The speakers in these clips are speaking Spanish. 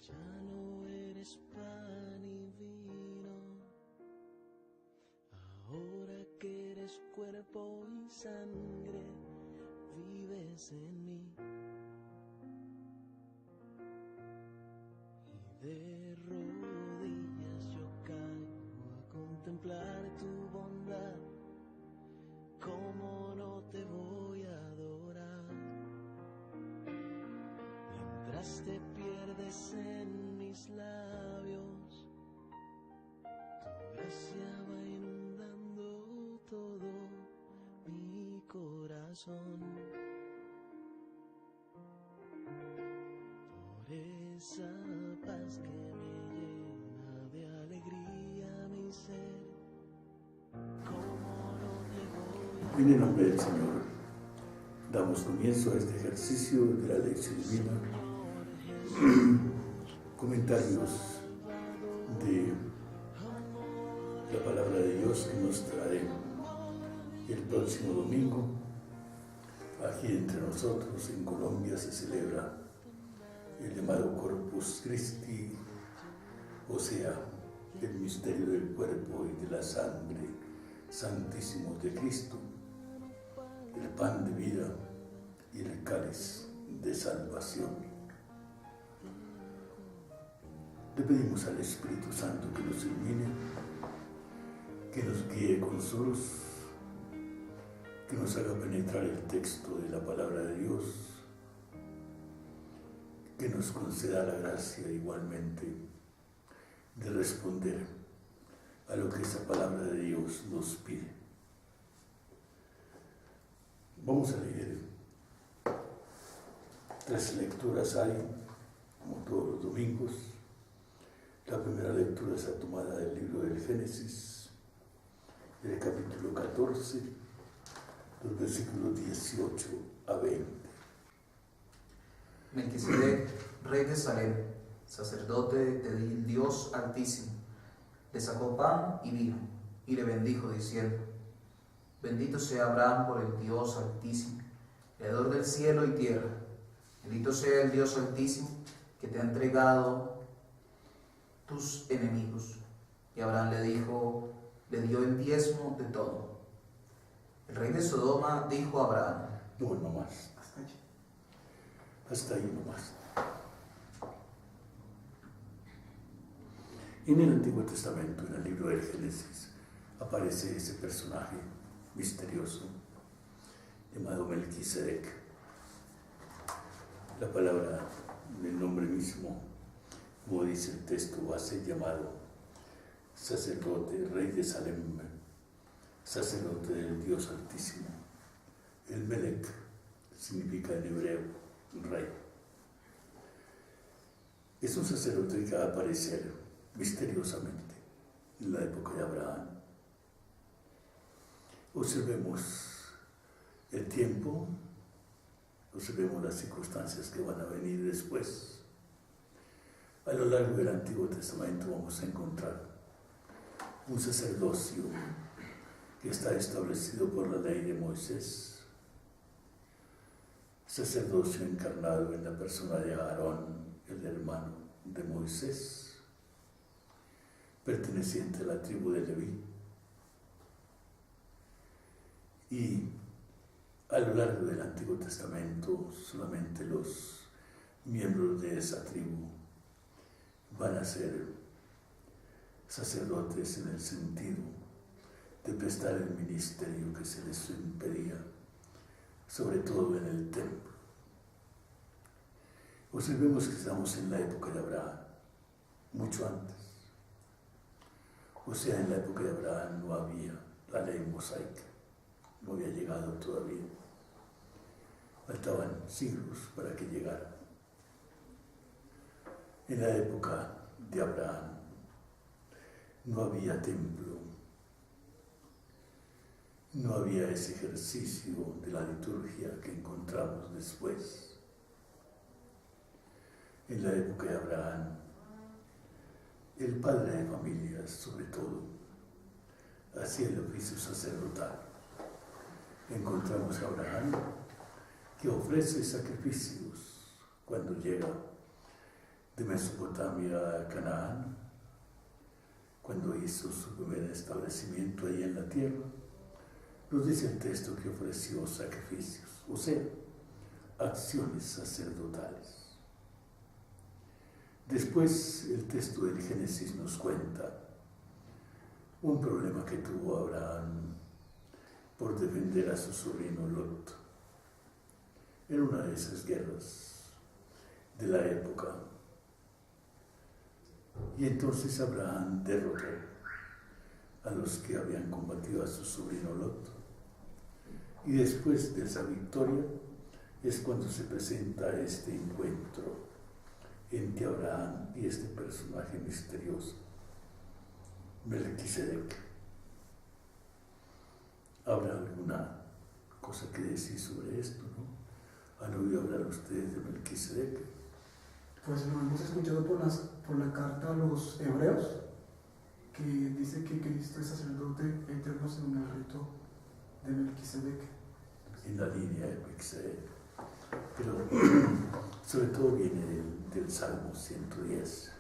Ya no eres pan y vino, ahora que eres cuerpo y sangre, vives en mí. Y de rodillas yo caigo a contemplar tu bondad. ¿Cómo no te voy a adorar? Mientras te pierdes en mis labios, tu gracia va inundando todo mi corazón. Por esa paz que me llena de alegría mi ser, ¿cómo no te voy a... En el nombre del Señor, damos comienzo a este ejercicio de la lección divina. Comentarios de la palabra de Dios que nos trae el próximo domingo. Aquí entre nosotros, en Colombia, se celebra el llamado Corpus Christi, o sea, el misterio del cuerpo y de la sangre santísimos de Cristo, el pan de vida y el cáliz de salvación. Le pedimos al Espíritu Santo que nos ilumine, que nos guíe con su luz, que nos haga penetrar el texto de la palabra de Dios, que nos conceda la gracia igualmente de responder a lo que esa palabra de Dios nos pide. Vamos a leer 3 lecturas hay, como todos los domingos. La primera lectura está tomada del libro del Génesis, del capítulo 14, los versículos 18 a 20. Melquisedec, rey de Salem, sacerdote del Dios Altísimo, le sacó pan y vino, y le bendijo diciendo: Bendito sea Abraham por el Dios Altísimo, creador del cielo y tierra. Bendito sea el Dios Altísimo, que te ha entregado tus enemigos. Y Abraham le dio el diezmo de todo. El rey de Sodoma dijo a Abraham: No más. Hasta ahí nomás. En el Antiguo Testamento, en el libro del Génesis, aparece ese personaje misterioso llamado Melquisedec. La palabra del nombre mismo, como dice el texto, va a ser llamado sacerdote, rey de Salem, sacerdote del Dios Altísimo. El Melec significa en hebreo rey. Es un sacerdote que va a aparecer misteriosamente en la época de Abraham. Observemos el tiempo, observemos las circunstancias que van a venir después. A lo largo del Antiguo Testamento vamos a encontrar un sacerdocio que está establecido por la ley de Moisés, sacerdocio encarnado en la persona de Aarón, el hermano de Moisés, perteneciente a la tribu de Leví. Y a lo largo del Antiguo Testamento solamente los miembros de esa tribu van a ser sacerdotes en el sentido de prestar el ministerio que se les impedía, sobre todo en el templo. Observemos que estamos en la época de Abraham, mucho antes. O sea, en la época de Abraham no había la ley mosaica, no había llegado todavía. Faltaban siglos para que llegara. En la época de Abraham no había templo, no había ese ejercicio de la liturgia que encontramos después. En la época de Abraham, el padre de familia, sobre todo, hacía el oficio sacerdotal. Encontramos a Abraham, que ofrece sacrificios cuando llega de Mesopotamia a Canaán, cuando hizo su primer establecimiento ahí en la tierra. Nos dice el texto que ofreció sacrificios, o sea, acciones sacerdotales. Después el texto del Génesis nos cuenta un problema que tuvo Abraham por defender a su sobrino Lot en una de esas guerras de la época. Y entonces Abraham derrotó a los que habían combatido a su sobrino Lot. Y después de esa victoria es cuando se presenta este encuentro entre Abraham y este personaje misterioso, Melquisedec. ¿Habrá alguna cosa que decir sobre esto, no? ¿Han oído hablar ustedes de Melquisedec? Pues lo hemos escuchado por la carta a los hebreos, que dice que Cristo es sacerdote eterno según el rito de Melquisedec. En la línea de Melquisedec. Pero sobre todo viene del Salmo 110.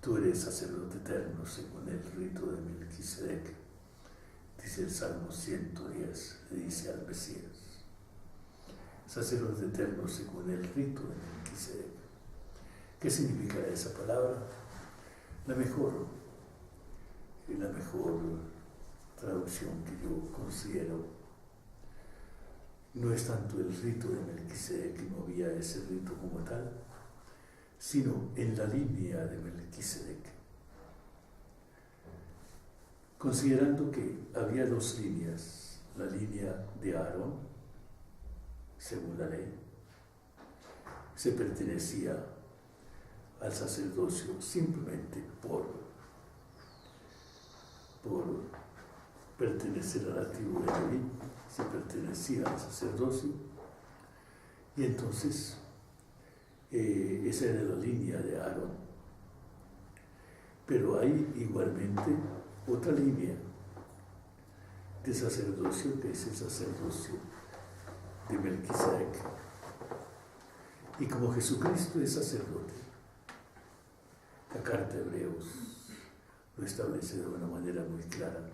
Tú eres sacerdote eterno según el rito de Melquisedec. Dice el Salmo 110, le dice al Mesías. Sacerdote eterno según el rito de Melquisedec. ¿Qué significa esa palabra? La mejor traducción que yo considero no es tanto el rito de Melquisedec, que no había ese rito como tal, sino en la línea de Melquisedec. Considerando que había dos líneas, la línea de Aarón, según la ley, se pertenecía al sacerdocio simplemente por pertenecer a la tribu de Leví, se pertenecía al sacerdocio, y entonces esa era la línea de Aarón. Pero hay igualmente otra línea de sacerdocio, que es el sacerdocio de Melquisedec. Y como Jesucristo es sacerdote, la carta de Hebreos lo establece de una manera muy clara.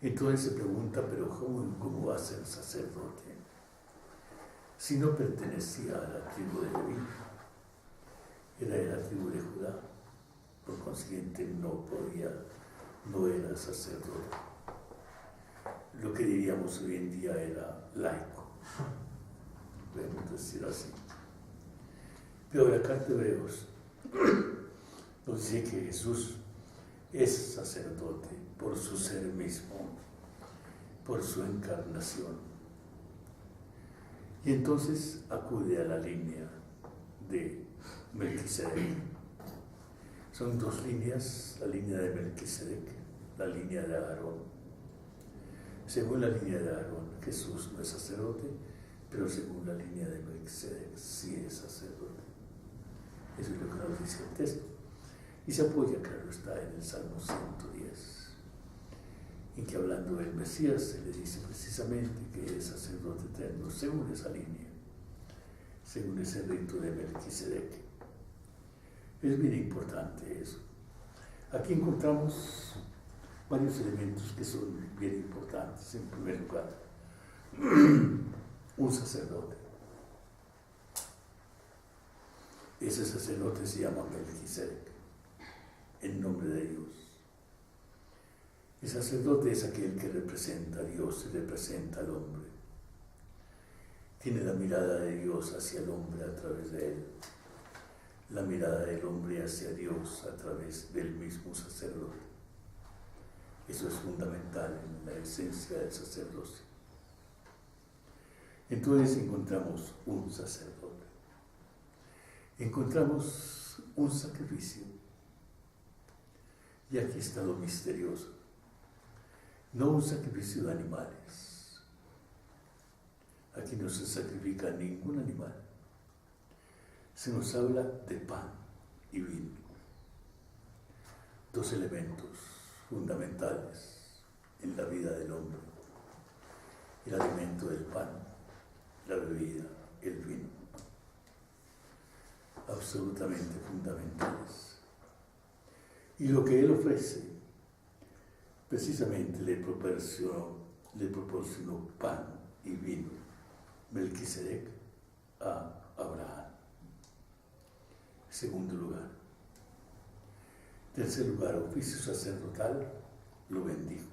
Entonces se pregunta, pero ¿cómo va a ser sacerdote? Si no pertenecía a la tribu de Leví, era de la tribu de Judá, por consiguiente no era sacerdote. Lo que diríamos hoy en día era laico, podemos decir así. Pero la carta de Hebreos nos dice que Jesús es sacerdote por su ser mismo, por su encarnación. Y entonces acude a la línea de Melquisedec. Son dos líneas, la línea de Melquisedec, la línea de Aarón. Según la línea de Aarón, Jesús no es sacerdote, pero según la línea de Melquisedec sí es sacerdote. Eso es lo que nos dice el texto. Y se apoya, claro, está en el Salmo 110, en que hablando del Mesías se le dice precisamente que es sacerdote eterno según esa línea, según ese rito de Melquisedec. Es bien importante eso. Aquí encontramos varios elementos que son bien importantes. En primer lugar, un sacerdote. Ese sacerdote se llama Melquisedec, en nombre de Dios. El sacerdote es aquel que representa a Dios y representa al hombre. Tiene la mirada de Dios hacia el hombre a través de él, la mirada del hombre hacia Dios a través del mismo sacerdote. Eso es fundamental en la esencia del sacerdocio. Entonces encontramos un sacerdote. Encontramos un sacrificio. Y aquí está lo misterioso. No un sacrificio de animales. Aquí no se sacrifica ningún animal. Se nos habla de pan y vino. dos elementos fundamentales en la vida del hombre: el alimento del pan, la bebida, el vino, absolutamente fundamentales. Y lo que él ofrece, precisamente le proporcionó pan y vino, Melquisedec, a Abraham. Segundo lugar. Tercer lugar, oficio sacerdotal, lo bendijo.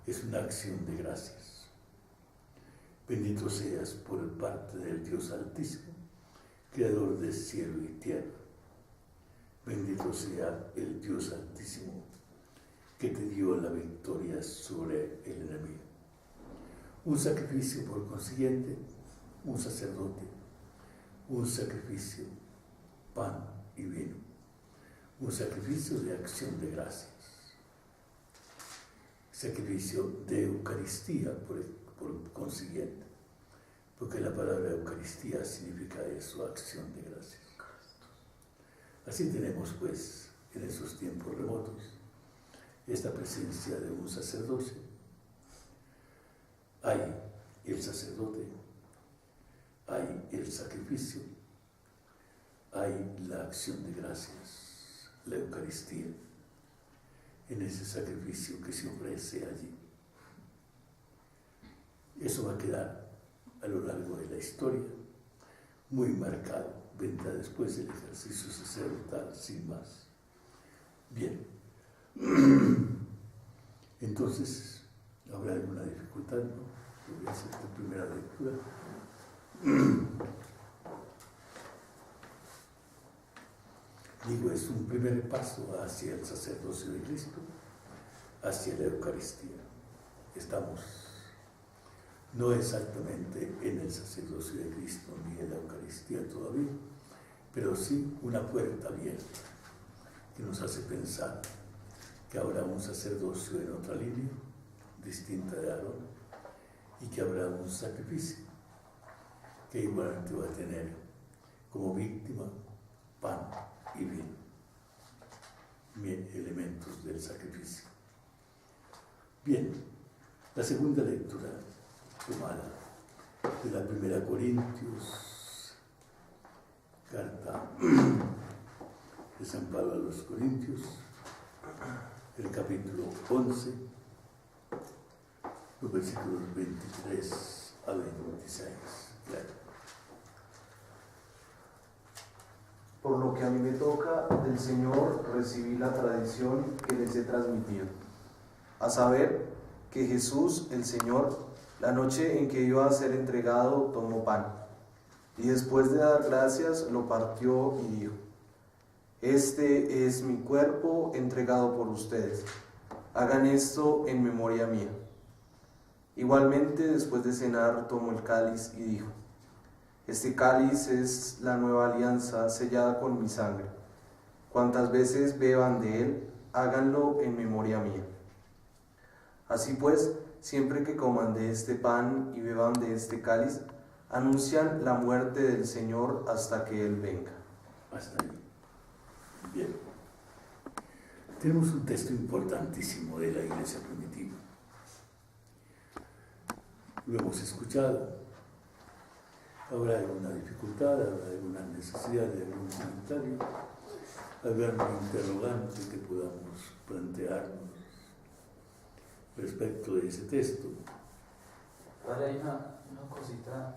Es una acción de gracias. Bendito seas por parte del Dios Altísimo, Creador de cielo y tierra. Bendito sea el Dios Altísimo, que te dio la victoria sobre el enemigo. Un sacrificio, por consiguiente, un sacerdote, un sacrificio, pan y vino, un sacrificio de acción de gracias, sacrificio de Eucaristía, por consiguiente, porque la palabra Eucaristía significa eso, acción de gracias. Así tenemos, pues, en esos tiempos remotos, esta presencia de un sacerdocio. Hay el sacerdote, hay el sacrificio, hay la acción de gracias, la Eucaristía, en ese sacrificio que se ofrece allí. Eso va a quedar a lo largo de la historia muy marcado, vendrá después del ejercicio sacerdotal, sin más. Bien, entonces, ¿habrá alguna dificultad? ¿No? Voy a hacer esta primera lectura. Digo, es un primer paso hacia el sacerdocio de Cristo, hacia la Eucaristía. Estamos no exactamente en el sacerdocio de Cristo ni en la Eucaristía todavía, pero sí una puerta abierta que nos hace pensar que habrá un sacerdocio en otra línea, distinta de Aarón, y que habrá un sacrificio que igualmente va a tener como víctima pan y vino, elementos del sacrificio. Bien, la segunda lectura tomada de la primera Corintios, carta de San Pablo a los Corintios, el capítulo 11, los versículos 23 a 26. Claro. Por lo que a mí me toca, del Señor recibí la tradición que les he transmitido, a saber que Jesús, el Señor, la noche en que iba a ser entregado, tomó pan, y después de dar gracias, lo partió y dijo: Este es mi cuerpo entregado por ustedes. Hagan esto en memoria mía. Igualmente, después de cenar, tomó el cáliz y dijo: Este cáliz es la nueva alianza sellada con mi sangre. Cuantas veces beban de él, háganlo en memoria mía. Así pues, siempre que coman de este pan y beban de este cáliz, anuncian la muerte del Señor hasta que Él venga. Hasta ahí. Bien. Tenemos un texto importantísimo de la Iglesia primitiva. Lo hemos escuchado. ¿Habrá alguna dificultad? ¿Habrá alguna necesidad de algún comentario? ¿Habrá algún interrogante que podamos plantearnos respecto de ese texto? Padre, hay una cosita.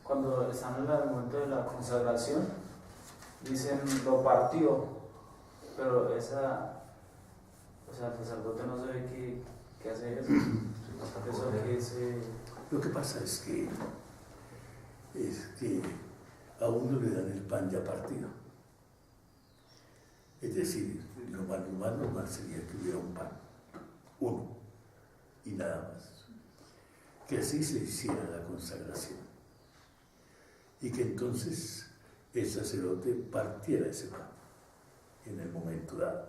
Cuando están en el momento de la consagración, dicen lo partió, pero el sacerdote no sabe qué hace eso. Eso que se... Lo que pasa es que a uno le dan el pan ya partido. Es decir, lo más normal sería que hubiera un pan, uno, y nada más. Que así se hiciera la consagración. Y que entonces el sacerdote partiera ese pan en el momento dado.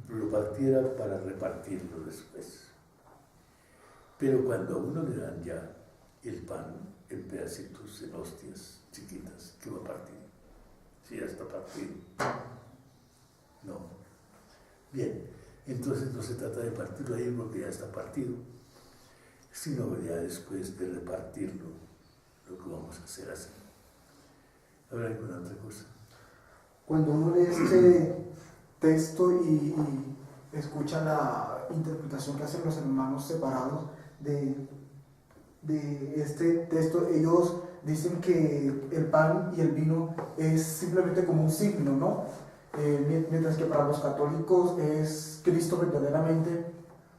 Lo partiera para repartirlo después. Pero cuando a uno le dan ya el pan en pedacitos, en hostias chiquitas, que va a partir, si ya está partido. No. Bien, entonces no se trata de partirlo ahí porque ya está partido, sino ya después de repartirlo, lo que vamos a hacer así. ¿Habrá alguna otra cosa? Cuando uno lee este texto y escucha la interpretación que hacen los hermanos separados de este texto, ellos dicen que el pan y el vino es simplemente como un signo, ¿no? Mientras que para los católicos es Cristo verdaderamente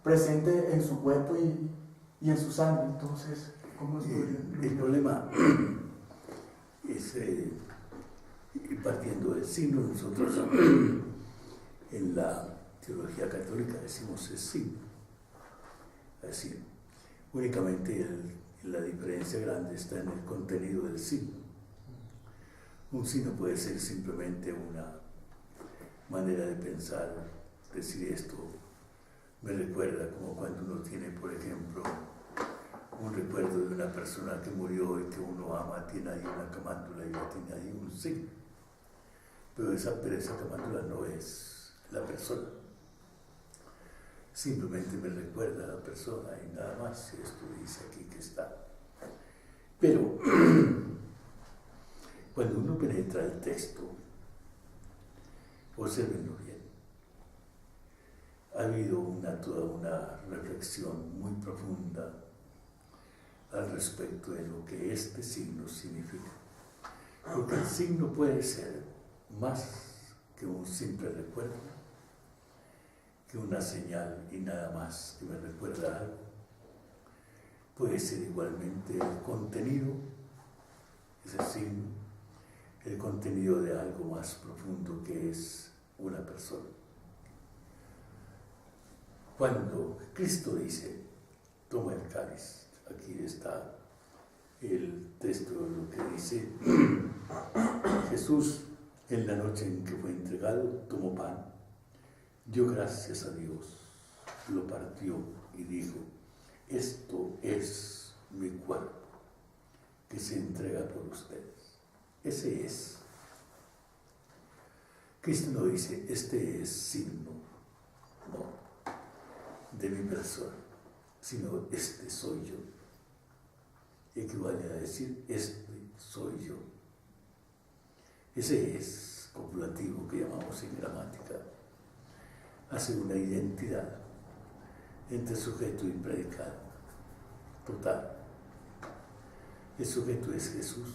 presente en su cuerpo y en su sangre. Entonces, ¿cómo es el problema es, partiendo del signo, nosotros en la teología católica decimos es signo. Así, únicamente la diferencia grande está en el contenido del signo. Un signo puede ser simplemente una manera de pensar, decir esto me recuerda, como cuando uno tiene, por ejemplo, un recuerdo de una persona que murió y que uno ama, tiene ahí una camándula y tiene ahí un signo. Pero esa camándula no es la persona. Simplemente me recuerda a la persona y nada más. Esto dice aquí que está. Pero cuando uno penetra el texto, obsérvenlo bien. Ha habido toda una reflexión muy profunda al respecto de lo que este signo significa. Porque el signo puede ser más que un simple recuerdo, que una señal y nada más que me recuerda algo. Puede ser igualmente el contenido, ese signo, el contenido de algo más profundo que es una persona. Cuando Cristo dice, toma el cáliz, aquí está el texto de lo que dice, Jesús en la noche en que fue entregado tomó pan, dio gracias a Dios, lo partió y dijo, esto es mi cuerpo que se entrega por ustedes. Ese es. Cristo no dice, este es signo, no, de mi persona, sino este soy yo. Equivale a decir, este soy yo. Ese es copulativo que llamamos en gramática. Hace una identidad entre sujeto y predicado, total. El sujeto es Jesús,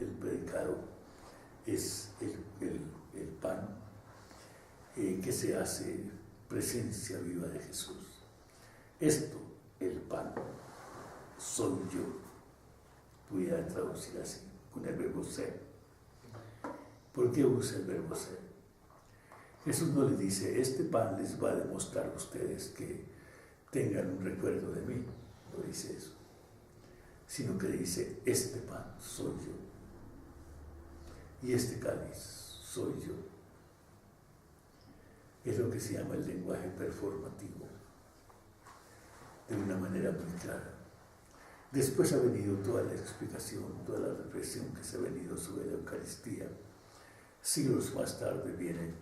el predicado es el pan que se hace presencia viva de Jesús. Esto, el pan, soy yo. Pudiera traducir así, con el verbo ser. ¿Por qué usa el verbo ser? Jesús no les dice, este pan les va a demostrar a ustedes que tengan un recuerdo de mí, no dice eso, sino que dice, este pan soy yo, y este cáliz soy yo. Es lo que se llama el lenguaje performativo, de una manera muy clara. Después ha venido toda la explicación, toda la reflexión que se ha venido sobre la Eucaristía. Siglos más tarde viene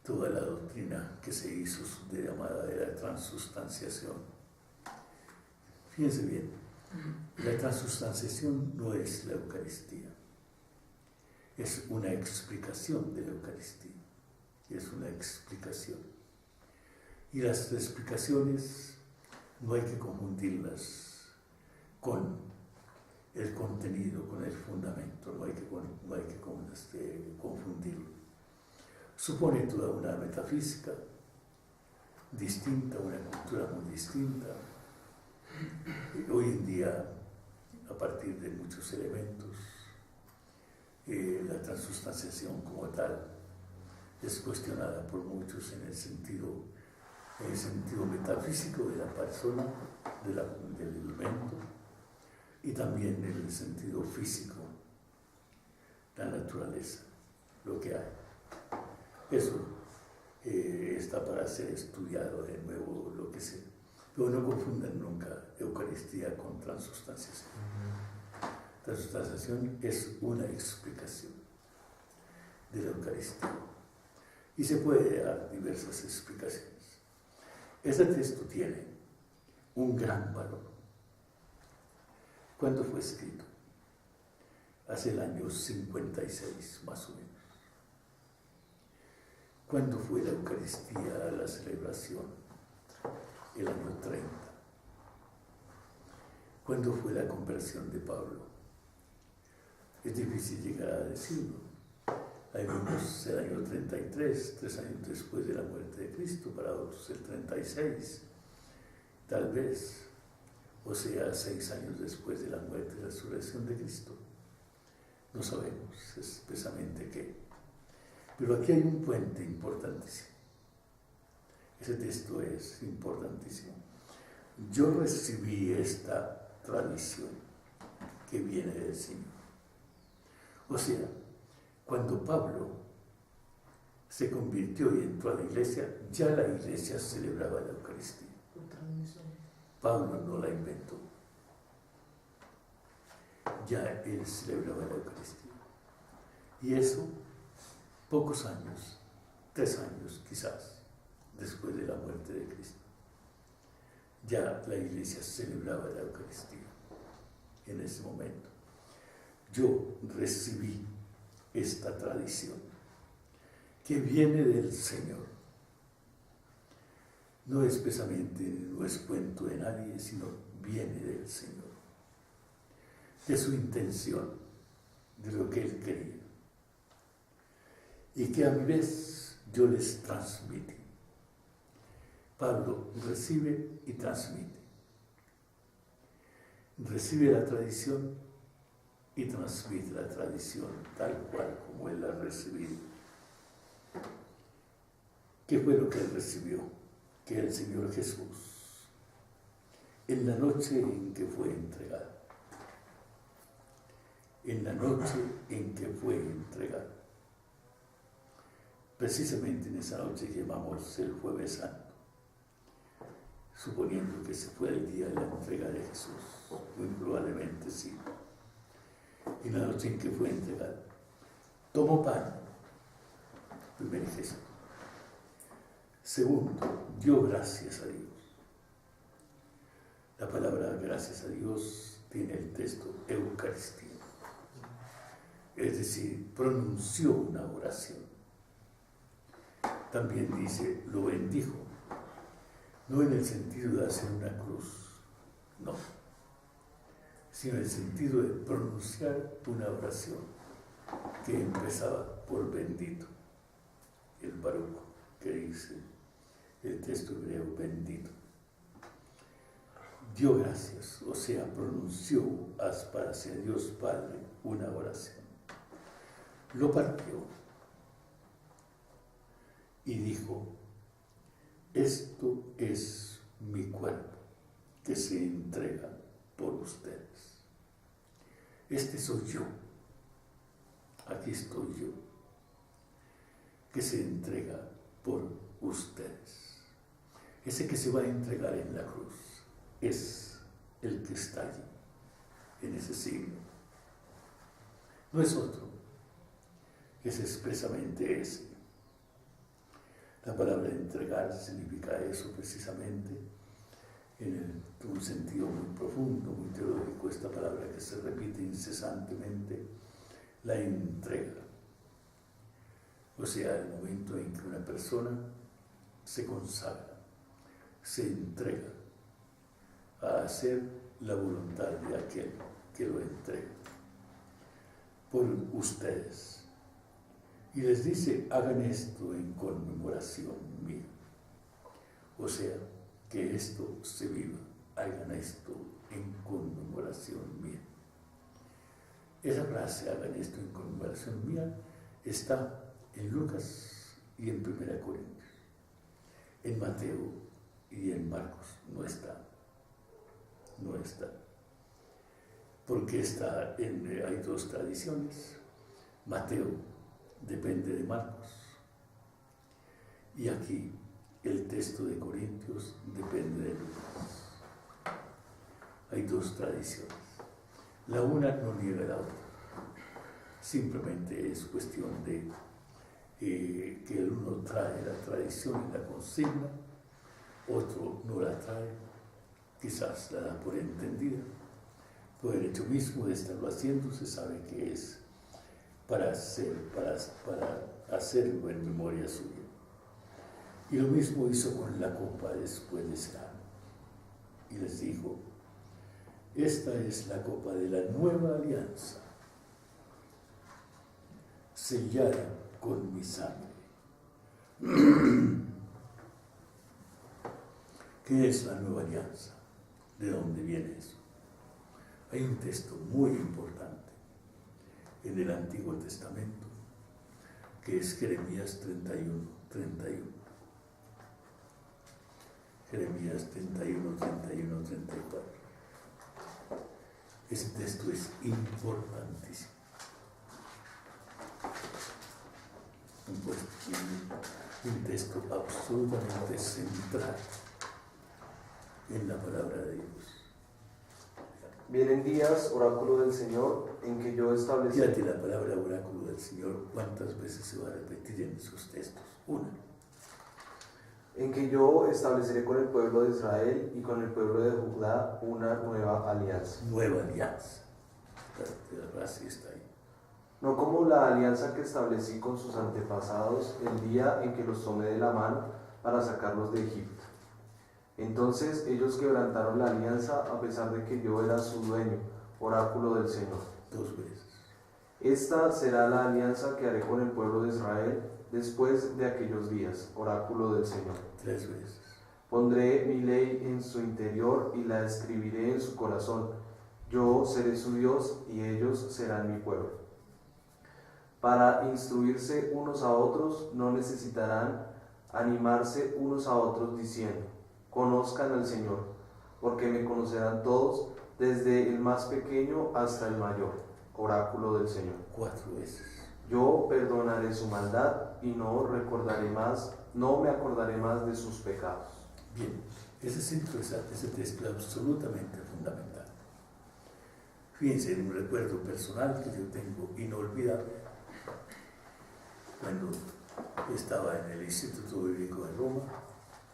toda la doctrina que se hizo de llamada de la transustanciación. Fíjense bien, la transustanciación no es la Eucaristía, es una explicación de la Eucaristía, es una explicación. Y las explicaciones no hay que confundirlas con el contenido, con el fundamento, no hay que confundirlo. Supone toda una metafísica distinta, una cultura muy distinta. Hoy en día, a partir de muchos elementos, la transustanciación como tal es cuestionada por muchos en el sentido metafísico de la persona, del elemento, y también en el sentido físico, la naturaleza, lo que hay. Eso está para ser estudiado de nuevo, lo que sea. Pero no confundan nunca Eucaristía con transustanciación. Transustanciación es una explicación. de la Eucaristía. Y se puede dar diversas explicaciones. Ese texto tiene un gran valor. ¿Cuándo fue escrito? Hace el año 56, más o menos. ¿Cuándo fue la Eucaristía, la celebración? El año 30. ¿Cuándo fue la conversión de Pablo? Es difícil llegar a decirlo. Algunos el año 33, 3 años después de la muerte de Cristo, para otros el 36, tal vez, o sea, 6 años después de la muerte y resurrección de Cristo. No sabemos expresamente qué. Pero aquí hay un puente importantísimo. Ese texto es importantísimo. Yo recibí esta tradición que viene del Señor. O sea, cuando Pablo se convirtió y entró a la iglesia, ya la iglesia celebraba la Eucaristía. Pablo no la inventó. Ya él celebraba la Eucaristía. Y eso, pocos años, 3 años quizás, después de la muerte de Cristo, ya la iglesia celebraba la Eucaristía. En ese momento, yo recibí esta tradición que viene del Señor. No es precisamente, no es cuento de nadie, sino viene del Señor, de su intención, de lo que Él quería, y que a mi vez yo les transmití. Pablo recibe y transmite. Recibe la tradición y transmite la tradición tal cual como Él la ha recibido. ¿Qué fue lo que Él recibió? Que el Señor Jesús, en la noche en que fue entregado, en la noche en que fue entregado, precisamente en esa noche que llamamos el Jueves Santo, suponiendo que se fue el día de la entrega de Jesús, muy probablemente sí, en la noche en que fue entregado, tomó pan, primer gesto. Segundo, dio gracias a Dios. La palabra gracias a Dios tiene el texto Eucaristía. Es decir, pronunció una oración. También dice, lo bendijo. No en el sentido de hacer una cruz, no, sino en el sentido de pronunciar una oración que empezaba por bendito. El Baruch, que dice el texto hebreo, bendito. Dio gracias, o sea, pronunció para hacia Dios Padre una oración. Lo partió y dijo, esto es mi cuerpo que se entrega por ustedes. Este soy yo, aquí estoy yo, que se entrega por ustedes. Ese que se va a entregar en la cruz es el que está allí, en ese signo. No es otro, es expresamente ese. La palabra entregar significa eso precisamente, en un sentido muy profundo, muy teológico, esta palabra que se repite incesantemente, la entrega. O sea, el momento en que una persona se consagra, se entrega a hacer la voluntad de aquel que lo entrega por ustedes. Y les dice, hagan esto en conmemoración mía. O sea, que esto se viva, hagan esto en conmemoración mía. Esa frase, hagan esto en conmemoración mía, está en Lucas y en 1 Corintios. En Mateo y en Marcos no está. No está. Porque hay 2 tradiciones. Mateo depende de Marcos. Y aquí el texto de Corintios depende de Lucas. Hay 2 tradiciones. La una no niega la otra. Simplemente es cuestión de que el uno trae la tradición y la consigna, otro no la trae, quizás la da por entendida. Por el hecho mismo de estarlo haciendo, se sabe que es para hacerlo en memoria suya. Y lo mismo hizo con la copa después de cenar. Y les dijo: esta es la copa de la nueva alianza, sellada con mi sangre. ¿Qué es la nueva alianza? ¿De dónde viene eso? Hay un texto muy importante en el Antiguo Testamento, que es Jeremías 31. Jeremías 31, 34. Ese texto es importantísimo. Un texto absolutamente central en la palabra de Dios. Vienen días, oráculo del Señor, en que yo estableceré. Fíjate la palabra oráculo del Señor, ¿cuántas veces se va a repetir en esos textos? Una. En que yo estableceré con el pueblo de Israel y con el pueblo de Judá una nueva alianza. Nueva alianza. La frase está ahí. No como la alianza que establecí con sus antepasados el día en que los tomé de la mano para sacarlos de Egipto. Entonces ellos quebrantaron la alianza a pesar de que yo era su dueño, oráculo del Señor. 2 veces. Esta será la alianza que haré con el pueblo de Israel después de aquellos días, oráculo del Señor. 3 veces. Pondré mi ley en su interior y la escribiré en su corazón. Yo seré su Dios y ellos serán mi pueblo. Para instruirse unos a otros no necesitarán animarse unos a otros diciendo: conozcan al Señor, porque me conocerán todos, desde el más pequeño hasta el mayor, oráculo del Señor. 4 veces. Yo perdonaré su maldad y no me acordaré más de sus pecados. Bien, ese es interesante, ese texto es absolutamente fundamental. Fíjense en un recuerdo personal que yo tengo inolvidable. Cuando estaba en el Instituto Bíblico de Roma,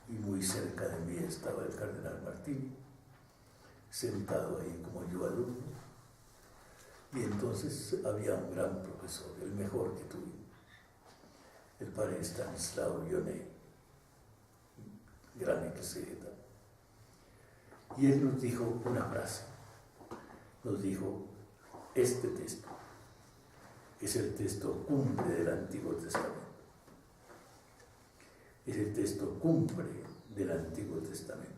y muy cerca de mí estaba el cardenal Martini, sentado ahí como yo alumno, y entonces había un gran profesor, el mejor que tuve, el padre Stanislao Ionet, gran exegeta, y él nos dijo una frase, nos dijo: este texto es el texto cumbre del Antiguo Testamento. Es el texto cumbre del Antiguo Testamento,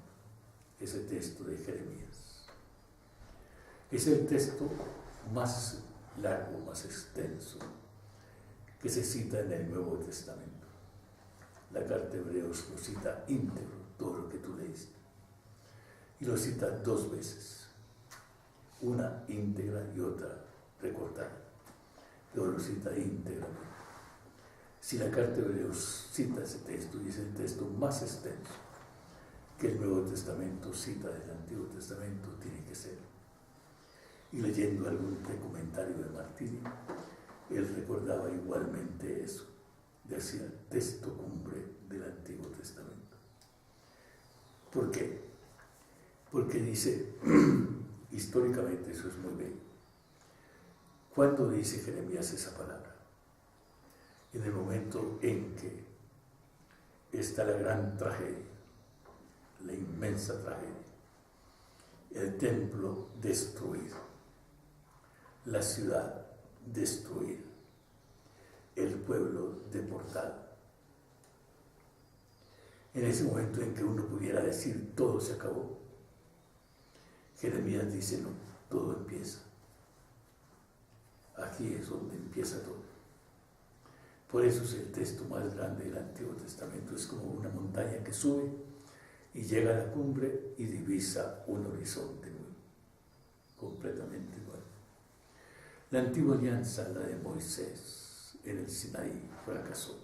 ese texto de Jeremías. Es el texto más largo, más extenso, que se cita en el Nuevo Testamento. La carta de Hebreos lo cita íntegro, todo lo que tú leíste. Y lo cita 2 veces, una íntegra y otra recortada. Pero lo cita íntegramente. Si la carta de Hebreos cita ese texto, y es el texto más extenso que el Nuevo Testamento cita del Antiguo Testamento, tiene que ser. Y leyendo algún comentario de Martini, él recordaba igualmente eso, decía texto cumbre del Antiguo Testamento. ¿Por qué? Porque dice, históricamente eso es muy bello. ¿Cuándo dice Jeremías esa palabra? En el momento en que está la gran tragedia, la inmensa tragedia, el templo destruido, la ciudad destruida, el pueblo deportado. En ese momento en que uno pudiera decir todo se acabó, Jeremías dice no, todo empieza. Aquí es donde empieza todo. Por eso es el texto más grande del Antiguo Testamento. Es como una montaña que sube y llega a la cumbre y divisa un horizonte nuevo, completamente nuevo. La antigua alianza, la de Moisés en el Sinaí, fracasó.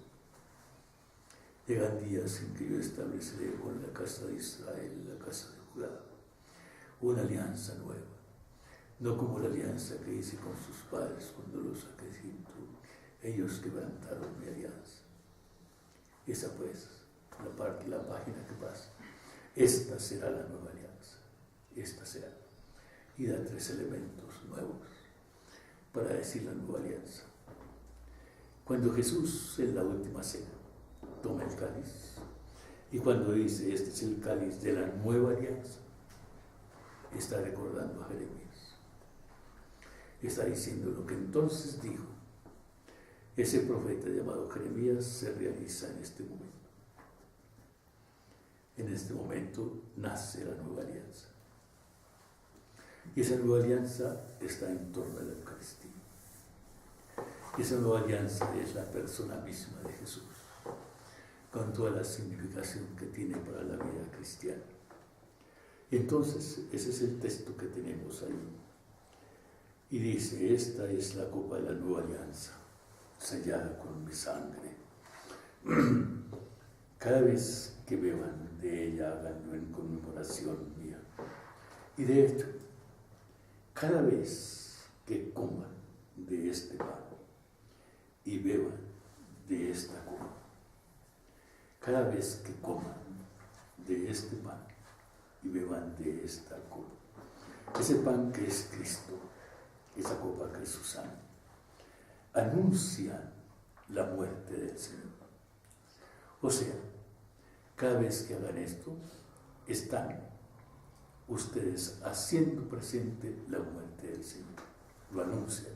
Llegan días en que yo estableceré con la casa de Israel, la casa de Judá, una alianza nueva, no como la alianza que hice con sus padres cuando los saqué de Egipto, ellos quebrantaron mi alianza. Esa pues, la página que pasa. Esta será la nueva alianza. Esta será. Y da 3 elementos nuevos para decir la nueva alianza. Cuando Jesús en la última cena toma el cáliz, y cuando dice, este es el cáliz de la nueva alianza, está recordando a Jeremías. Está diciendo lo que entonces dijo. Ese profeta llamado Jeremías se realiza en este momento. En este momento nace la nueva alianza. Y esa nueva alianza está en torno a la Eucaristía. Y esa nueva alianza es la persona misma de Jesús, con toda la significación que tiene para la vida cristiana. Y entonces, ese es el texto que tenemos ahí. Y dice, esta es la copa de la nueva alianza, sellada con mi sangre. Cada vez que beban de ella, háganlo en conmemoración mía. Y de hecho, cada vez que coman de este pan y beban de esta copa, cada vez que coman de este pan y beban de esta copa, ese pan que es Cristo, esa copa que es su sangre, anuncian la muerte del Señor. O sea, cada vez que hagan esto, están ustedes haciendo presente la muerte del Señor. Lo anuncian.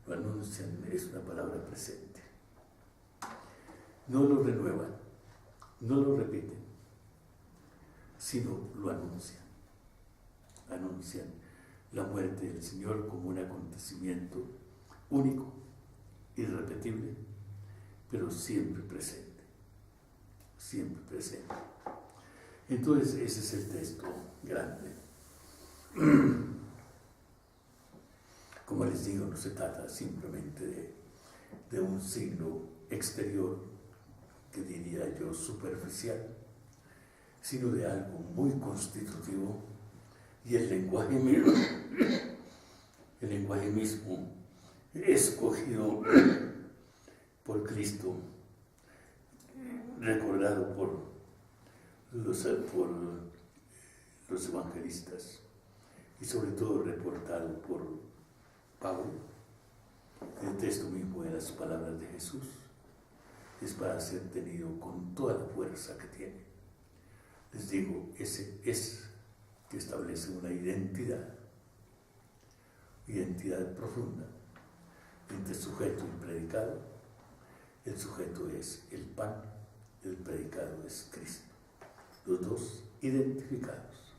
Lo anuncian, es una palabra presente. No lo renuevan, no lo repiten, sino lo anuncian. Anuncian la muerte del Señor como un acontecimiento único, irrepetible, pero siempre presente. Siempre presente. Entonces, ese es el texto grande. Como les digo, no se trata simplemente de un signo exterior, que diría yo superficial, sino de algo muy constitutivo, y el lenguaje mismo escogido por Cristo, recordado por los evangelistas y sobre todo reportado por Pablo, el texto mismo de las palabras de Jesús, es para ser tenido con toda la fuerza que tiene. Les digo, ese es que establece una identidad profunda entre sujeto y predicado. El sujeto es el pan, el predicado es Cristo. Los dos identificados,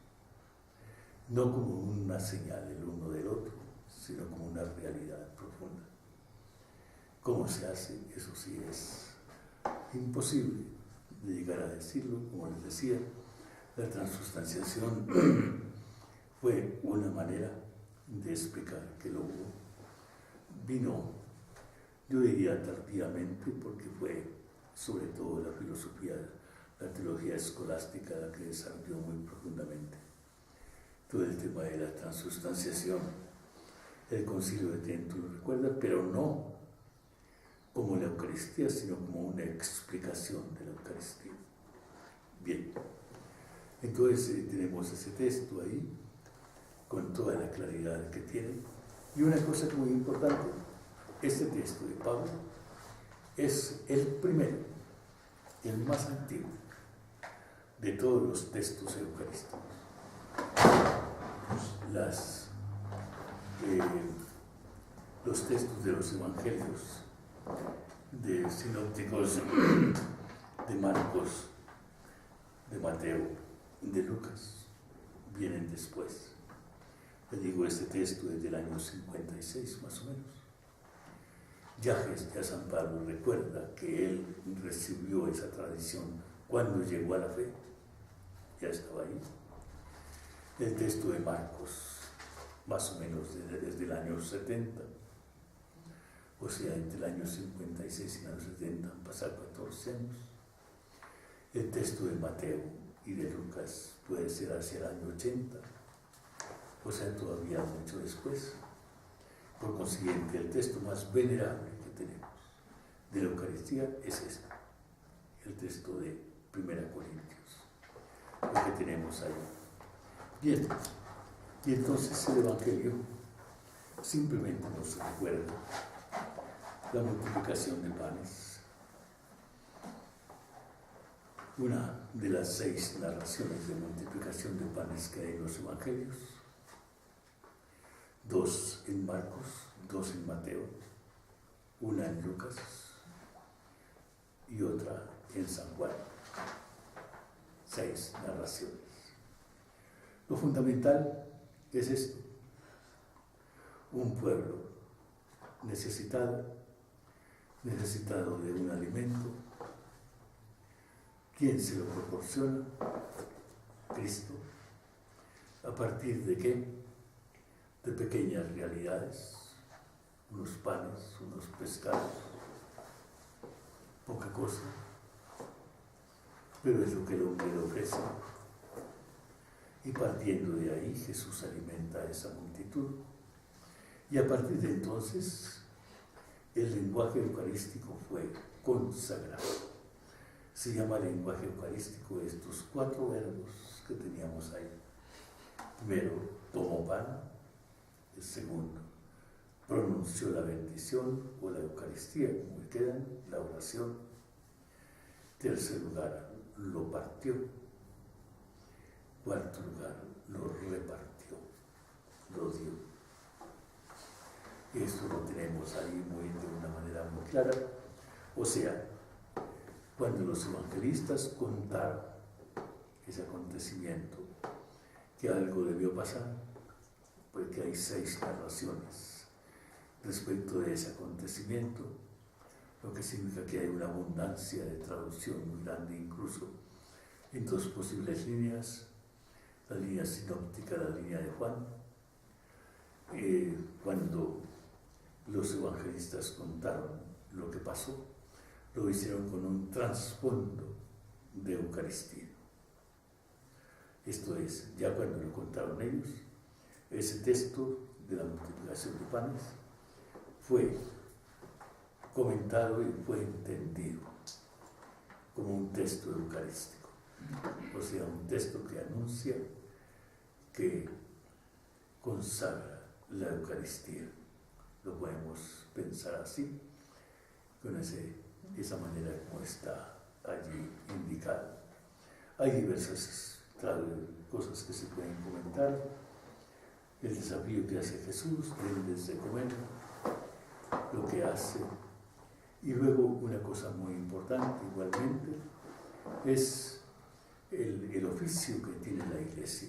no como una señal el uno del otro, sino como una realidad profunda. ¿Cómo se hace? Eso sí es imposible de llegar a decirlo. Como les decía, la transubstanciación fue una manera de explicar que lo hubo. Vino, yo diría tardíamente, porque fue sobre todo la filosofía, la teología escolástica la que desarrolló muy profundamente todo el tema de la transubstanciación. El Concilio de Trento lo recuerda, pero no como la Eucaristía, sino como una explicación de la Eucaristía. Bien, entonces tenemos ese texto ahí, con toda la claridad que tiene. Y una cosa muy importante, este texto de Pablo es el primero, el más antiguo de todos los textos eucarísticos. Los textos de los evangelios, de sinópticos, de Marcos, de Mateo, de Lucas, vienen después. Les digo, este texto es del año 56 más o menos. Ya San Pablo recuerda que él recibió esa tradición cuando llegó a la fe, ya estaba ahí. El texto de Marcos, más o menos desde el año 70, o sea, entre el año 56 y el año 70 han pasado 14 años. El texto de Mateo y de Lucas puede ser hacia el año 80, o sea, todavía mucho después. Por consiguiente, el texto más venerable que tenemos de la Eucaristía es este, el texto de 1 Corintios, lo que tenemos ahí. Bien, y entonces el Evangelio simplemente nos recuerda la multiplicación de panes, una de las 6 narraciones de multiplicación de panes que hay en los Evangelios, 2 en Marcos, 2 en Mateo, una en Lucas y otra en San Juan. 6 narraciones. Lo fundamental es esto: un pueblo necesitado de un alimento. ¿Quién se lo proporciona? Cristo. ¿A partir de qué? De pequeñas realidades, unos panes, unos pescados, poca cosa, pero es lo que el hombre le ofrece. Y partiendo de ahí, Jesús alimenta a esa multitud. Y a partir de entonces, el lenguaje eucarístico fue consagrado. Se llama lenguaje eucarístico estos 4 verbos que teníamos ahí. Primero, tomó pan. El segundo, pronunció la bendición o la Eucaristía, como quedan, la oración. Tercer lugar, lo partió. Cuarto lugar, lo repartió, lo dio. Esto lo tenemos ahí de una manera muy clara. O sea, cuando los evangelistas contaron ese acontecimiento, que algo debió pasar, porque hay 6 narraciones respecto de ese acontecimiento, lo que significa que hay una abundancia de traducción muy grande, incluso en 2 posibles líneas, la línea sinóptica, la línea de Juan. Cuando los evangelistas contaron lo que pasó, lo hicieron con un trasfondo de Eucaristía. Esto es, ya cuando lo contaron ellos, ese texto de la multiplicación de panes fue comentado y fue entendido como un texto eucarístico, o sea, un texto que anuncia, que consagra la Eucaristía. Lo podemos pensar así, con esa manera como está allí indicado. Hay diversas cosas que se pueden comentar. El desafío que hace Jesús, denles de comer, lo que hace. Y luego una cosa muy importante igualmente es el oficio que tiene la Iglesia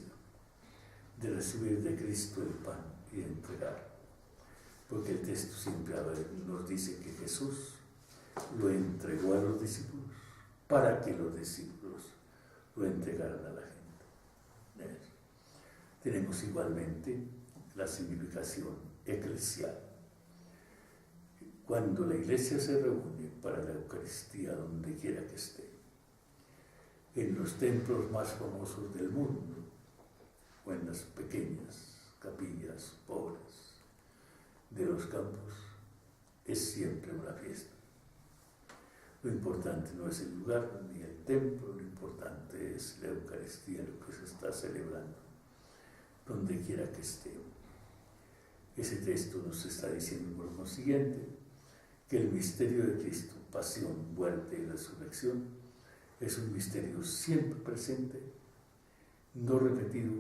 de recibir de Cristo el pan y de entregar. Porque el texto siempre nos dice que Jesús lo entregó a los discípulos para que los discípulos lo entregaran a la gente. Tenemos igualmente la significación eclesial. Cuando la Iglesia se reúne para la Eucaristía, donde quiera que esté, en los templos más famosos del mundo, o en las pequeñas capillas pobres de los campos, es siempre una fiesta. Lo importante no es el lugar ni el templo, lo importante es la Eucaristía, lo que se está celebrando, donde quiera que esté. Ese texto nos está diciendo, por consiguiente, que el misterio de Cristo, pasión, muerte y resurrección, es un misterio siempre presente, no repetido,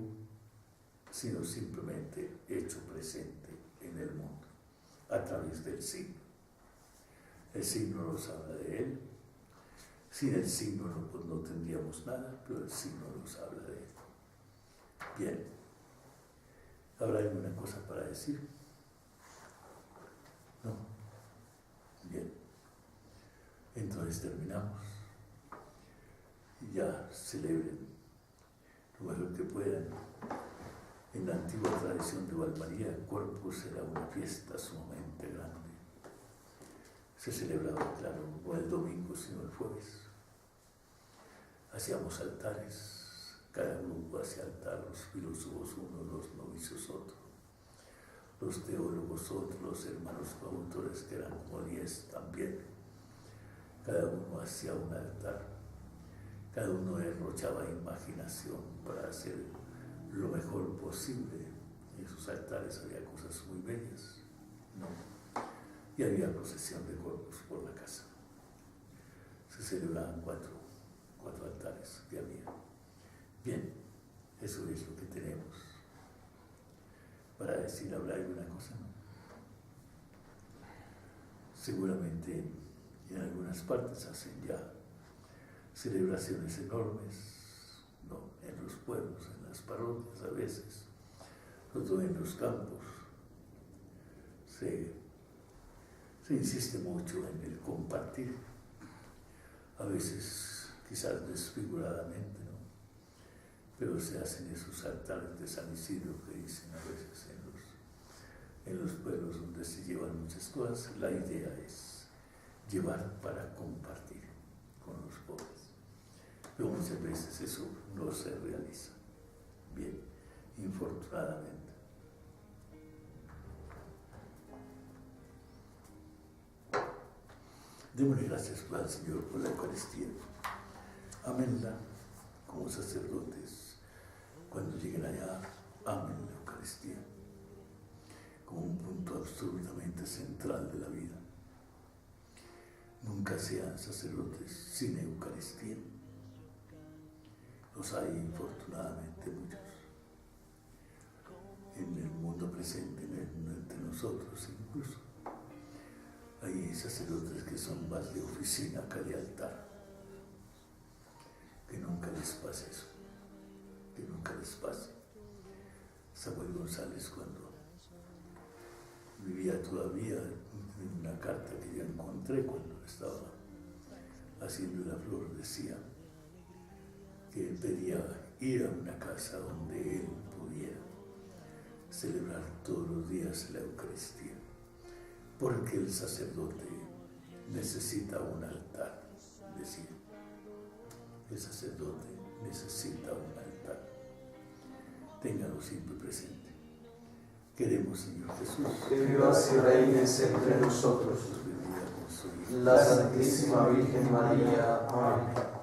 sino simplemente hecho presente en el mundo, a través del signo. El signo nos habla de Él. Sin el signo no tendríamos nada, pero el signo nos habla de Él. Bien. ¿Habrá alguna cosa para decir? No. Bien. Entonces terminamos. Y ya celebren lo mejor que puedan. En la antigua tradición de Valmaría, el Corpus era una fiesta sumamente grande. Se celebraba, claro, no el domingo, sino el jueves. Hacíamos altares, cada grupo hacía altar, los filósofos uno, los novicios otro. los teólogos, otros, los hermanos autores, que eran como 10 también. Cada uno hacía un altar, cada uno derrochaba imaginación para hacer lo mejor posible. En sus altares había cosas muy bellas, ¿no? Y había procesión de cuerpos por la casa. Se celebraban cuatro altares que había. Bien, eso es lo que tenemos para decir, hablar de una cosa, ¿no? Seguramente en algunas partes hacen ya celebraciones enormes, ¿no? En los pueblos, en las parroquias a veces, sobre todo en los campos. Se insiste mucho en el compartir, a veces quizás desfiguradamente, ¿no? Pero se hacen esos altares de San Isidro que dicen a veces en los pueblos donde se llevan muchas cosas. La idea es llevar para compartir con los pobres, pero muchas veces eso no se realiza. Bien, infortunadamente. Démosle gracias al Señor por la Eucaristía. Aménla como sacerdotes. Cuando lleguen allá, amen la Eucaristía como un punto absolutamente central de la vida. Nunca sean sacerdotes sin Eucaristía. Los hay, infortunadamente, muchos. En el mundo presente, entre nosotros incluso. Hay sacerdotes que son más de oficina que de altar. Que nunca les pase eso. Que nunca les pase. Samuel González, cuando vivía todavía, en una carta que yo encontré cuando estaba haciendo la flor, decía que pedía ir a una casa donde él pudiera celebrar todos los días la Eucaristía, porque el sacerdote necesita un altar, decía. El sacerdote necesita un altar. Ténganlo siempre presente. Queremos, Señor Jesús, que vivas y reines entre nosotros. nos bendiga con su Hijo. La Santísima Virgen María. Amén.